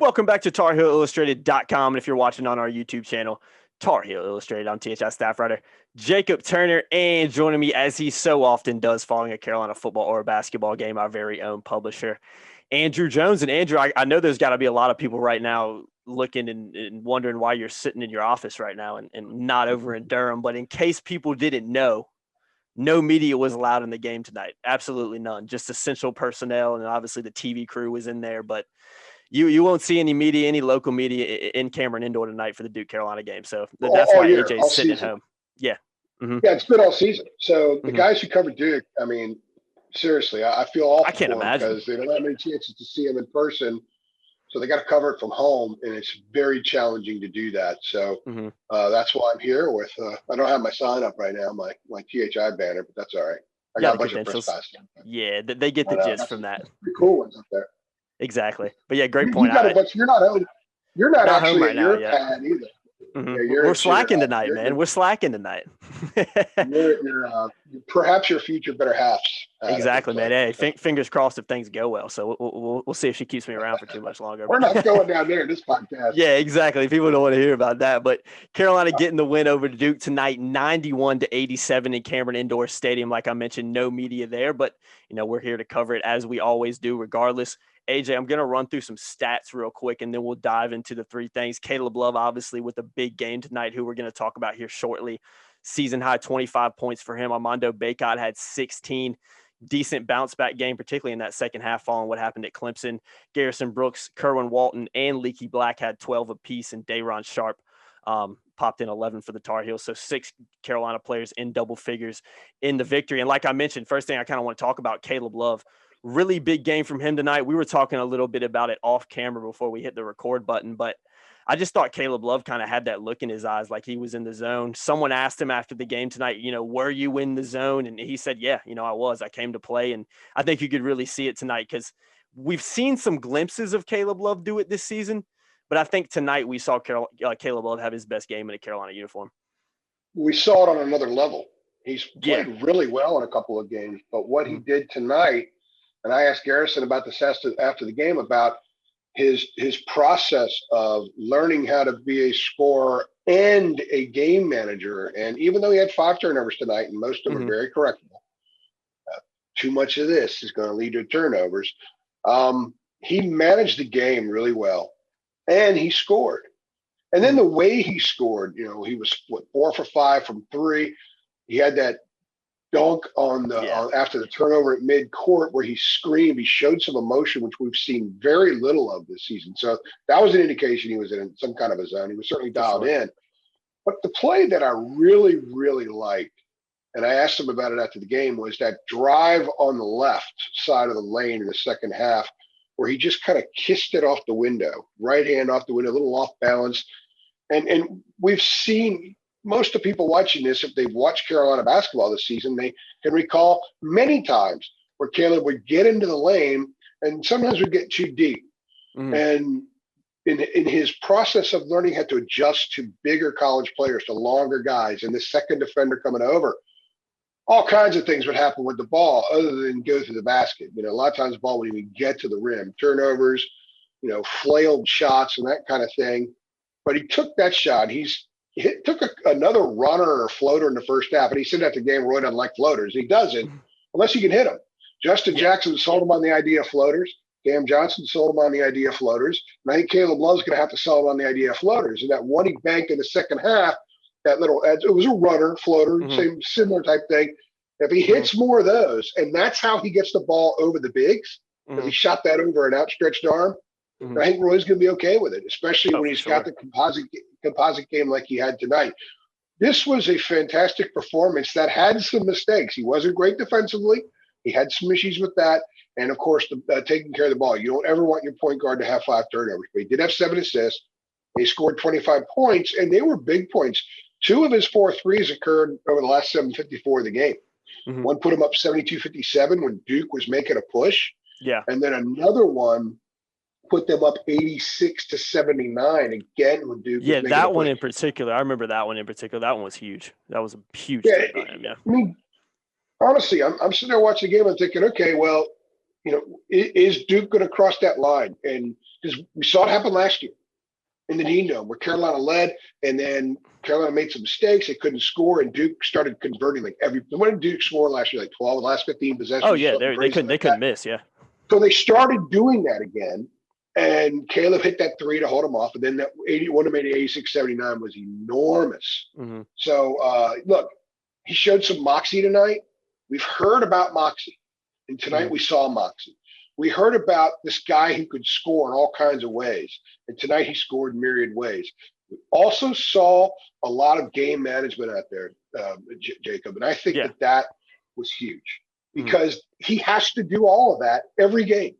Welcome back to TarHeelIllustrated.com. And if you're watching on our YouTube channel, Tar Heel Illustrated, I'm THI staff writer Jacob Turner, and joining me as he so often does following a Carolina football or a basketball game, our very own publisher, Andrew Jones. And Andrew, I know there's got to be a lot of people right now looking and wondering why you're sitting in your office right now and not over in Durham. But in case people didn't know, no media was allowed in the game tonight. Absolutely none. Just essential personnel, and obviously the TV crew was in there, but you won't see any media, any local media in Cameron Indoor tonight for the Duke Carolina game. So that's all why year, AJ's all sitting season. at home. Yeah. Mm-hmm. Yeah, it's been all season. So the Mm-hmm. guys who cover Duke, I mean, seriously, I feel awful I can't for them imagine. because they don't have many chances to see him in person. So they got to cover it from home, and it's very challenging to do that. So that's why I'm here with. I don't have my sign up right now, my THI banner, but that's all right. I got a bunch of press passes. Yeah, they get the gist from that. Pretty cool ones up there. Exactly. But yeah, great point. You got a bunch. You're not home. You're not actually home right at now, your pad either. Mm-hmm. Yeah, we're slacking tonight, man. We're slacking tonight. you're perhaps your future better halves. Exactly, man. Hey, fingers crossed if things go well. So we'll see if she keeps me around for too much longer. We're not going down there in this podcast. Yeah, exactly. People don't want to hear about that. But Carolina getting the win over Duke tonight, 91-87 in Cameron Indoor Stadium. Like I mentioned, no media there, but we're here to cover it as we always do, regardless. AJ, I'm going to run through some stats real quick, and then we'll dive into the three things. Caleb Love, obviously, with a big game tonight, who we're going to talk about here shortly. Season high 25 points for him. Armando Bacot had 16. Decent bounce back game, particularly in that second half following what happened at Clemson. Garrison Brooks, Kerwin Walton, and Leaky Black had 12 apiece, and Dayron Sharp popped in 11 for the Tar Heels. So 6 Carolina players in double figures in the victory. And like I mentioned, first thing I kind of want to talk about, Caleb Love. Really big game from him tonight. We were talking a little bit about it off camera before we hit the record button, but I just thought Caleb Love kind of had that look in his eyes like he was in the zone. Someone asked him after the game tonight, were you in the zone? And he said, yeah, I was. I came to play. And I think you could really see it tonight because we've seen some glimpses of Caleb Love do it this season. But I think tonight we saw Caleb Love have his best game in a Carolina uniform. We saw it on another level. He's played really well in a couple of games. But what he did tonight, and I asked Garrison about this after the game about his process of learning how to be a scorer and a game manager. And even though he had 5 turnovers tonight, and most of them are very correctable, too much of this is going to lead to turnovers. He managed the game really well, and he scored. And then the way he scored, he was 4 for 5 from 3. He had that dunk on after the turnover at mid-court where he screamed. He showed some emotion, which we've seen very little of this season. So that was an indication he was in some kind of a zone. He was certainly dialed in. But the play that I really, really liked, and I asked him about it after the game, was that drive on the left side of the lane in the second half where he just kind of kissed it off the window, right hand off the window, a little off balance. And we've seen – most of the people watching this, if they've watched Carolina basketball this season, they can recall many times where Caleb would get into the lane and sometimes would get too deep. And in his process of learning how to adjust to bigger college players, to longer guys, and the second defender coming over, all kinds of things would happen with the ball other than go through the basket. A lot of times the ball wouldn't even get to the rim. Turnovers, flailed shots and that kind of thing. But he took that shot. Took another runner or floater in the first half, and he said at the game, Roy doesn't like floaters. He doesn't, unless you can hit them. Justin Jackson sold him on the idea of floaters. Cam Johnson sold him on the idea of floaters. And I think Caleb Love's going to have to sell him on the idea of floaters. And that one he banked in the second half, it was a runner, floater, similar type thing. If he hits more of those, and that's how he gets the ball over the bigs, if he shot that over an outstretched arm, I think Roy's going to be okay with it, especially when he's got the composite game like he had tonight. This was a fantastic performance that had some mistakes. He wasn't great defensively. He had some issues with that. And, of course, taking care of the ball. You don't ever want your point guard to have 5 turnovers. But he did have 7 assists. He scored 25 points, and they were big points. 2 of his 4 threes occurred over the last 7:54 of the game. One put him up 72-57 when Duke was making a push. Yeah. And then another one put them up 86-79 again with Duke. Yeah, that one in particular. I remember that one in particular. That one was huge. That was a huge thing by him. Yeah. I mean, honestly, I'm sitting there watching the game and thinking, okay, well, is Duke going to cross that line? And because we saw it happen last year in the Dean Dome, where Carolina led, and then Carolina made some mistakes. They couldn't score, and Duke started converting like every. When did Duke score last year? Like 12, the last 15 possessions. Oh yeah, they couldn't miss. Yeah. So they started doing that again, and Caleb hit that three to hold him off, and then that 81 to made 86-79 was enormous. Mm-hmm. So look, he showed some moxie tonight. We've heard about moxie, and tonight we saw moxie. We heard about this guy who could score in all kinds of ways, and tonight he scored myriad ways. We also saw a lot of game management out there, Jacob, and I think that was huge because he has to do all of that every game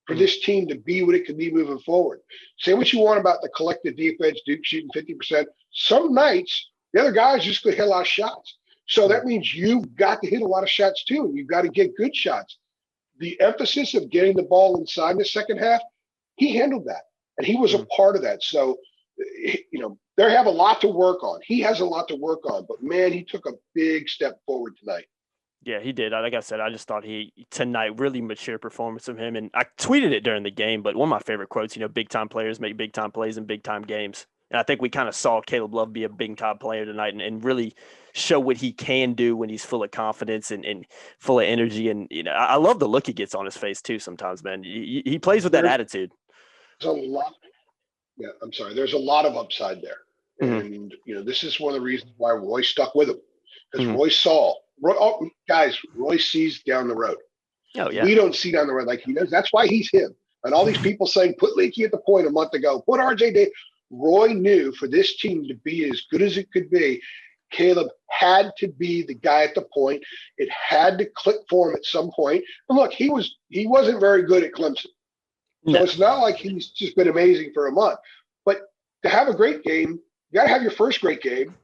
for this team to be what it can be moving forward. Say what you want about the collective defense, Duke shooting 50%. Some nights, the other guys just going to hit a lot of shots. So that means you've got to hit a lot of shots too, and you've got to get good shots. The emphasis of getting the ball inside in the second half, he handled that, and he was a part of that. So, they have a lot to work on. He has a lot to work on, but man, he took a big step forward tonight. Yeah, he did. Like I said, I just thought tonight, really mature performance from him. And I tweeted it during the game, but one of my favorite quotes, big time players make big time plays in big time games. And I think we kind of saw Caleb Love be a big time player tonight and really show what he can do when he's full of confidence and full of energy. And, I love the look he gets on his face too sometimes, man. He plays with that attitude. There's a lot. Yeah, I'm sorry. There's a lot of upside there. And, this is one of the reasons why Roy stuck with him. Because Roy sees down the road. Oh, yeah. We don't see down the road like he does. That's why he's him. And all these people saying, put Leaky at the point a month ago, put RJ Davis. Roy knew for this team to be as good as it could be, Caleb had to be the guy at the point. It had to click for him at some point. And look, he wasn't very good at Clemson. So it's not like he's just been amazing for a month. But to have a great game, you got to have your first great game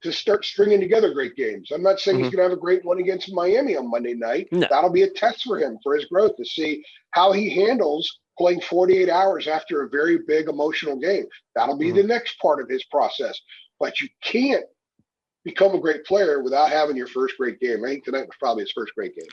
to start stringing together great games. I'm not saying he's going to have a great one against Miami on Monday night. No. That'll be a test for him, for his growth, to see how he handles playing 48 hours after a very big emotional game. That'll be the next part of his process. But you can't become a great player without having your first great game. I think tonight was probably his first great game.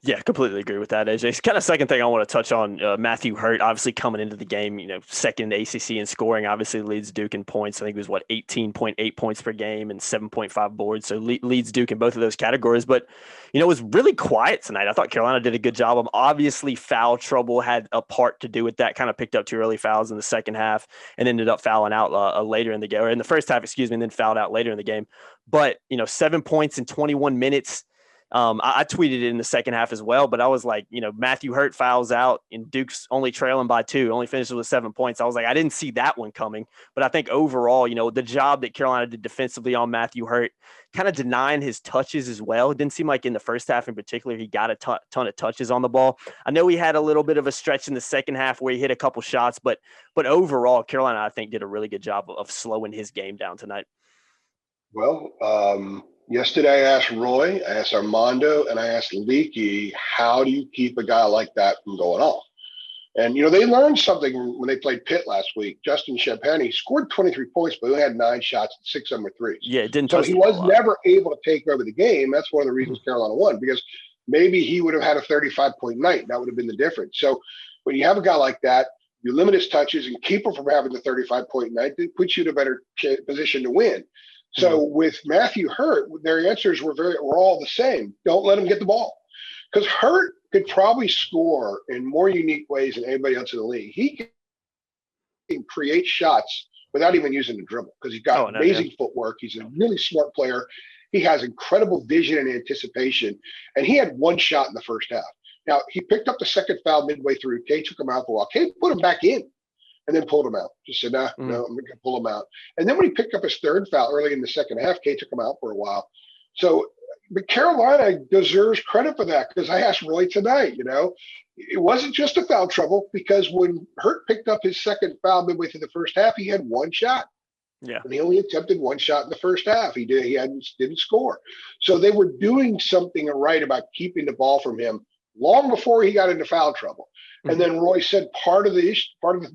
Yeah, completely agree with that, AJ. Kind of second thing I want to touch on, Matthew Hurt, obviously coming into the game, second in the ACC in scoring, obviously leads Duke in points. I think it was, 18.8 points per game and 7.5 boards. So leads Duke in both of those categories. But, it was really quiet tonight. I thought Carolina did a good job of, obviously foul trouble had a part to do with that, kind of picked up 2 early fouls in the second half and ended up fouling out later in the game, or in the first half, and then fouled out later in the game. But, 7 points in 21 minutes. I tweeted it in the second half as well, but I was like, Matthew Hurt fouls out and Duke's only trailing by 2, only finishes with 7 points. I was like, I didn't see that one coming, but I think overall, the job that Carolina did defensively on Matthew Hurt, kind of denying his touches as well. It didn't seem like in the first half in particular, he got a ton of touches on the ball. I know he had a little bit of a stretch in the second half where he hit a couple shots, but overall, Carolina, I think, did a really good job of slowing his game down tonight. Well, yesterday I asked Roy, I asked Armando, and I asked Leaky, how do you keep a guy like that from going off? And, they learned something when they played Pitt last week. Justin Champagny scored 23 points, but he had 9 shots and 6 of them were threes. Yeah, it didn't. So he was never able to take over the game. That's one of the reasons Carolina won, because maybe he would have had a 35-point night. That would have been the difference. So when you have a guy like that, you limit his touches and keep him from having the 35-point night. It puts you in a better position to win. So with Matthew Hurt, their answers were all the same. Don't let him get the ball, because Hurt could probably score in more unique ways than anybody else in the league. He can create shots without even using the dribble, because he's got amazing footwork. He's a really smart player. He has incredible vision and anticipation, and he had 1 shot in the first half. Now, he picked up the second foul midway through. Kay took him out for a while. Kay put him back in and then pulled him out. Just said, no, I'm going to pull him out. And then when he picked up his third foul early in the second half, Kay took him out for a while. So, but Carolina deserves credit for that, because I asked Roy tonight, it wasn't just a foul trouble, because when Hurt picked up his second foul midway through the first half, he had 1 shot. Yeah. And he only attempted 1 shot in the first half. He didn't score. So they were doing something right about keeping the ball from him long before he got into foul trouble. And then Roy said part of the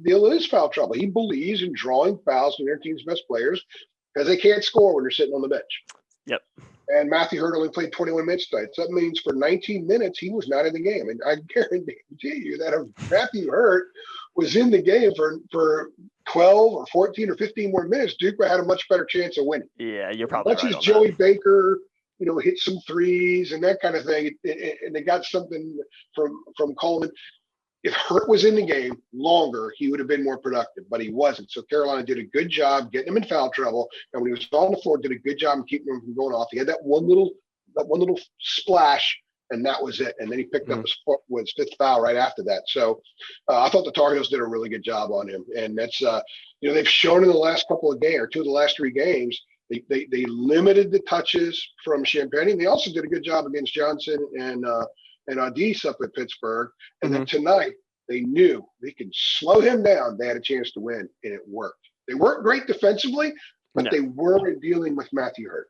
deal is foul trouble. He believes in drawing fouls from their team's best players, because they can't score when they're sitting on the bench. Yep. And Matthew Hurt only played 21 minutes tonight. So that means for 19 minutes, he was not in the game. And I guarantee you that if Matthew Hurt was in the game for 12 or 14 or 15 more minutes, Duke had a much better chance of winning. Yeah, you're As probably much right as on Joey that. Baker, hit some threes and that kind of thing, and they got something from Coleman. If Hurt was in the game longer, he would have been more productive, but he wasn't. So Carolina did a good job getting him in foul trouble, and when he was on the floor, did a good job in keeping him from going off. He had that one little splash, and that was it. And then he picked up his fifth foul right after that. So I thought the Tar Heels did a really good job on him, and that's they've shown in the last couple of games, or two of the last three games. They limited the touches from Champagne. And they also did a good job against Johnson and Adis up at Pittsburgh. And then tonight, they knew they could slow him down. They had a chance to win, and it worked. They weren't great defensively, but they weren't dealing with Matthew Hurt.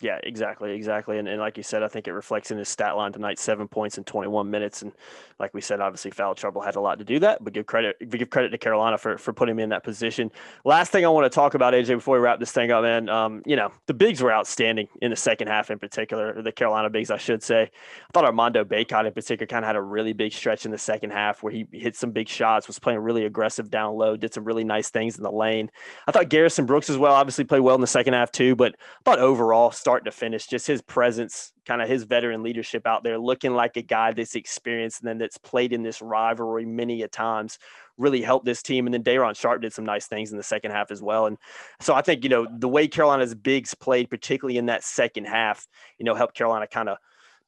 Yeah, exactly. And like you said, I think it reflects in his stat line tonight, 7 points in 21 minutes. And like we said, obviously foul trouble had a lot to do that, but give credit to Carolina for putting him in that position. Last thing I want to talk about, AJ, before we wrap this thing up, man, the bigs were outstanding in the second half in particular, the Carolina bigs, I should say. I thought Armando Bacot in particular kind of had a really big stretch in the second half where he hit some big shots, was playing really aggressive down low, did some really nice things in the lane. I thought Garrison Brooks as well, obviously played well in the second half too, but I thought overall, start to finish, just his presence, kind of his veteran leadership out there, looking like a guy that's experienced and then that's played in this rivalry many a times, really helped this team. And then Day'Ron Sharpe did some nice things in the second half as well. And so I think, the way Carolina's bigs played, particularly in that second half, helped Carolina kind of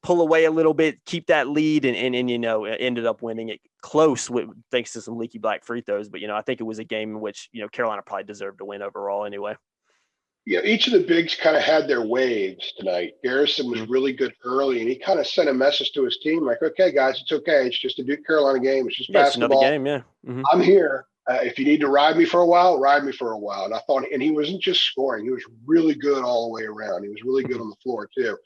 pull away a little bit, keep that lead, and ended up winning it close thanks to some leaky black free throws. But, I think it was a game in which, Carolina probably deserved to win overall anyway. Yeah, each of the bigs kind of had their waves tonight. Garrison was really good early, and he kind of sent a message to his team like, okay, guys, it's okay. It's just a Duke Carolina game. It's just basketball. It's another game, yeah. I'm here. If you need to ride me for a while, ride me for a while. And I thought, and he wasn't just scoring. He was really good all the way around. He was really good on the floor, too.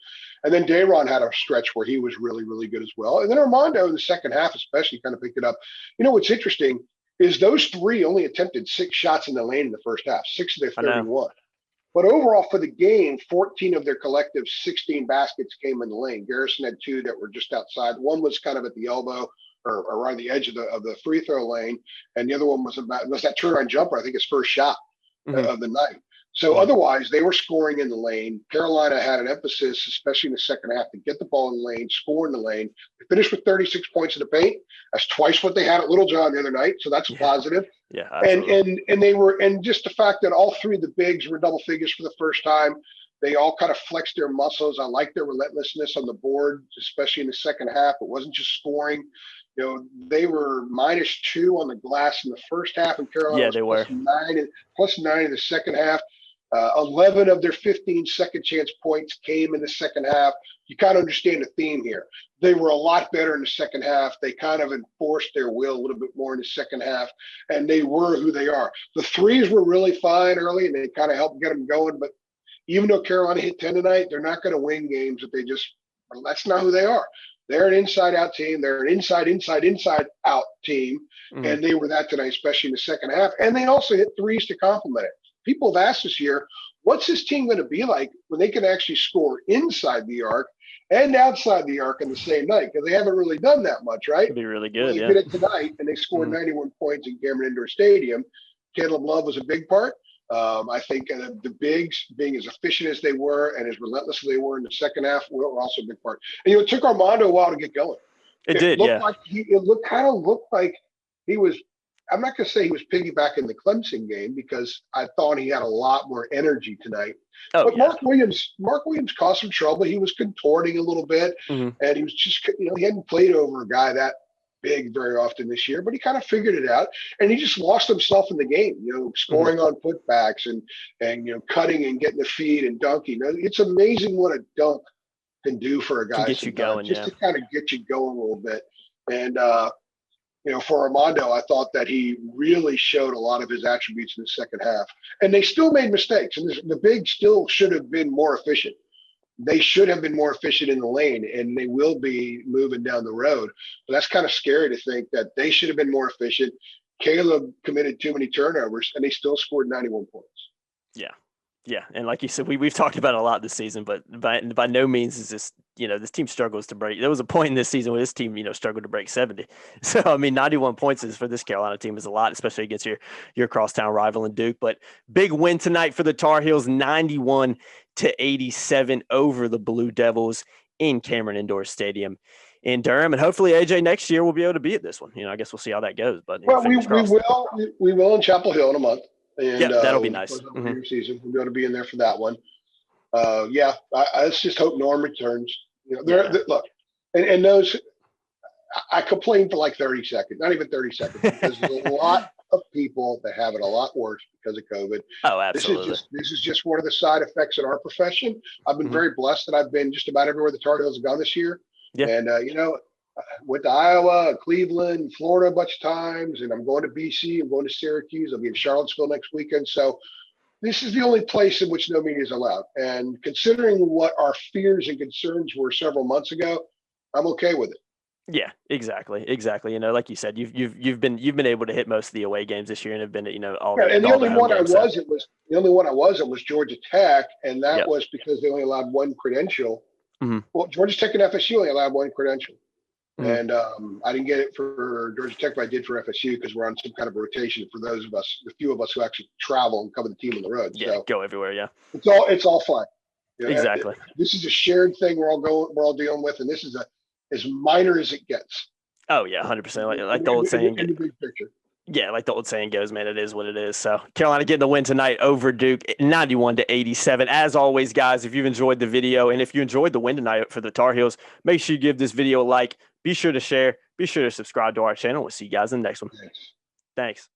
And then Day'Ron had a stretch where he was really, really good as well. And then Armando in the second half especially kind of picked it up. What's interesting is those three only attempted 6 shots in the lane in the first half, 6 of their 31. But overall for the game, 14 of their collective 16 baskets came in the lane. Garrison had 2 that were just outside. One was kind of at the elbow or around the edge of the free throw lane, and the other one was that turnaround jumper. I think his first shot of the night. So otherwise, they were scoring in the lane. Carolina had an emphasis, especially in the second half, to get the ball in the lane, score in the lane. They finished with 36 points in the paint. That's twice what they had at Littlejohn the other night, so that's positive. Yeah, absolutely. And they were, and just the fact that all 3 of the bigs were double figures for the first time, they all kind of flexed their muscles. I like their relentlessness on the board, especially in the second half. It wasn't just scoring. They were -2 on the glass in the first half, and Carolina was they were plus 9 in the second half. 11 of their 15 second chance points came in the second half. You kind of understand the theme here. They were a lot better in the second half. They kind of enforced their will a little bit more in the second half, and they were who they are. The threes were really fine early, and they kind of helped get them going. But even though Carolina hit 10 tonight, they're not going to win games if that's not who they are. They're an inside-out team. They're an inside-out team, and they were that tonight, especially in the second half. And they also hit threes to complement it. People have asked this year, what's this team going to be like when they can actually score inside the arc and outside the arc in the same night? Because they haven't really done that much, right? It'd be really good. Well, they did it tonight, and they scored 91 points in Cameron Indoor Stadium. Caleb Love was a big part. I think the bigs being as efficient as they were and as relentless as they were in the second half were also a big part. And it took Armando a while to get going. It did, looked yeah. Like it kind of looked like he was. I'm not going to say he was piggybacking the Clemson game because I thought he had a lot more energy tonight. But Mark Williams caused some trouble. He was contorting a little bit, and he was just, he hadn't played over a guy that big very often this year, but he kind of figured it out, and he just lost himself in the game, scoring on putbacks and cutting and getting the feed and dunking. It's amazing what a dunk can do for a guy. Get you going, just to kind of get you going a little bit. And, for Armando, I thought that he really showed a lot of his attributes in the second half, and they still made mistakes. And the big still should have been more efficient. They should have been more efficient in the lane, and they will be moving down the road. But that's kind of scary to think that they should have been more efficient. Caleb committed too many turnovers, and they still scored 91 points. Yeah. Yeah, and like you said, we've talked about it a lot this season, but by no means is this, this team struggles to break. There was a point in this season where this team, struggled to break 70. So I mean, 91 points is for this Carolina team is a lot, especially against your crosstown rival in Duke. But big win tonight for the Tar Heels, 91-87 over the Blue Devils in Cameron Indoor Stadium in Durham, and hopefully AJ next year will be able to be at this one. I guess we'll see how that goes, but Well, fingers crossed. we will in Chapel Hill in a month. And yeah, that'll be nice. Mm-hmm. Season. We'll be able to be in there for that one. Let's just hope Norm returns. Look, and those, I complained for like 30 seconds, not even 30 seconds, because there's a lot of people that have it a lot worse because of COVID. Oh, absolutely. This is just one of the side effects in our profession. I've been very blessed that I've been just about everywhere the Tar Heels have gone this year. Yeah. And, went to Iowa, Cleveland, Florida a bunch of times, and I'm going to BC. I'm going to Syracuse. I'll be in Charlottesville next weekend. So this is the only place in which no media is allowed. And considering what our fears and concerns were several months ago, I'm okay with it. Yeah, exactly. Like you said, you've been able to hit most of the away games this year and have been all. Yeah, and the only one I wasn't was Georgia Tech, and that was because they only allowed one credential. Mm-hmm. Well, Georgia Tech and FSU only allowed one credential. Mm-hmm. And I didn't get it for Georgia Tech, but I did for FSU because we're on some kind of rotation for those of us, the few of us who actually travel and cover the team on the road. Yeah, so go everywhere. Yeah, it's all fun. Exactly. This is a shared thing we're all dealing with, and this is as minor as it gets. Oh yeah, 100%. Like the old saying. In the big picture. Yeah, like the old saying goes, man, it is what it is. So Carolina getting the win tonight over Duke, 91-87. As always, guys, if you've enjoyed the video and if you enjoyed the win tonight for the Tar Heels, make sure you give this video a like. Be sure to share. Be sure to subscribe to our channel. We'll see you guys in the next one. Thanks.